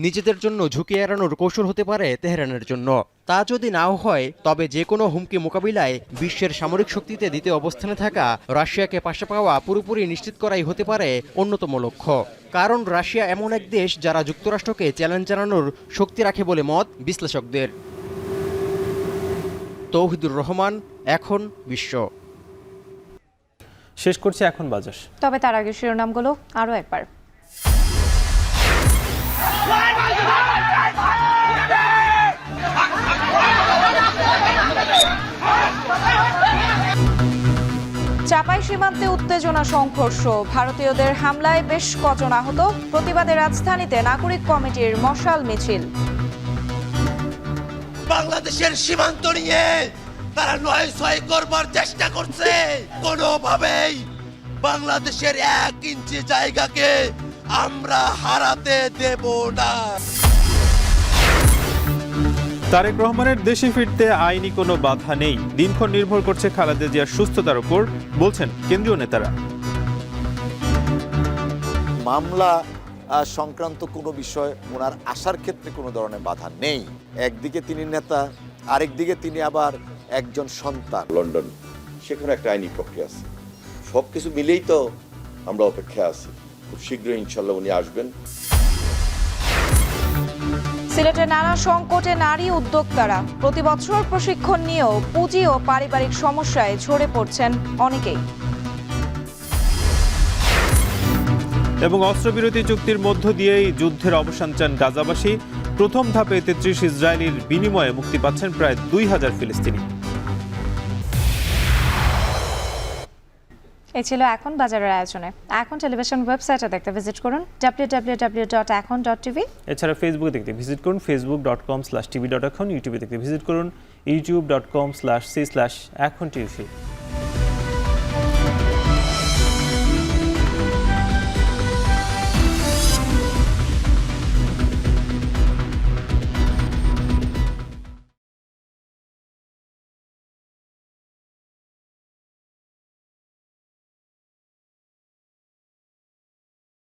নিজেদের জন্য ঝুঁকি এড়ানোর কৌশল হতে পারে তেহরানের জন্য। তা যদি নাও হয়, তবে যে কোনো হুমকি মোকাবিলায় বিশ্বের সামরিক শক্তিতে দ্বিতীয় অবস্থানে থাকা রাশিয়াকে পাশে পাওয়া পুরোপুরি নিশ্চিত করাই হতে পারে অন্যতম লক্ষ্য। কারণ রাশিয়া এমন এক দেশ যারা যুক্তরাষ্ট্রকে চ্যালেঞ্জ জানানোর শক্তি রাখে বলে মত বিশ্লেষকদের। তৌহিদুর রহমান, এখন বিশ্ব। শেষ করছে এখন বাজার। তবে তার আগে শিরোনামগুলো আরও একবার। চাপাই সীমান্তে উত্তেজনা, সংঘর্ষ, ভারতীয়দের হামলায় বেশ কজন আহত, প্রতিবাদে রাজধানীতে নাগরিক কমিটির মশাল মিছিল। বাংলাদেশের সীমান্ত নিয়ে তারা 9-6 করবার চেষ্টা করছে, কোনোভাবেই বাংলাদেশের 1 ইঞ্চি জায়গাকে আমরা হারাতে দেব না। তারেক রহমানের দেশে ফিরতে আইনি কোনো বাধা নেই, দিনক্ষণ নির্ভর করছে খালেদা জিয়ার সুস্থতার উপর, বলছেন কেন্দ্রীয় নেতারা। মামলা সংক্রান্ত কোনো বিষয় ওনার আসার ক্ষেত্রে কোনো ধরনের বাধা নেই। একদিকে তিনি নেতা, আরেকদিকে তিনি আবার একজন সন্তান। লন্ডন, সেখানে একটা আইনি প্রক্রিয়া আছে, সব কিছু মিলেই তো আমরা অপেক্ষায় আছি। খুব শীঘ্রই ইনশাল্লাহ উনি আসবেন। সিলেটে নানা সংকটে নারী উদ্যোক্তারা, প্রতি বছর প্রশিক্ষণ নিয়েও পুঁজি ও পারিবারিক সমস্যায় ঝরে পড়ছেন অনেকেই। এবং অস্ত্রবিরতি চুক্তির মধ্য দিয়েই যুদ্ধের অবসান চান গাজাবাসী। প্রথম ধাপে 33 ইসরায়েলির বিনিময়ে মুক্তি পাচ্ছেন প্রায় 2000 ফিলিস্তিনি। এই ছিল এখন বাজারের আয়োজনে। এখন টেলিভিশন ওয়েবসাইটে দেখতে ভিজিট করুন www.ekon.tv। এছাড়া ফেসবুকে দেখতে ভিজিট করুন facebook.com/tv.ekon। ইউটিউবে দেখতে ভিজিট করুন youtube.com/c/ekhon tv।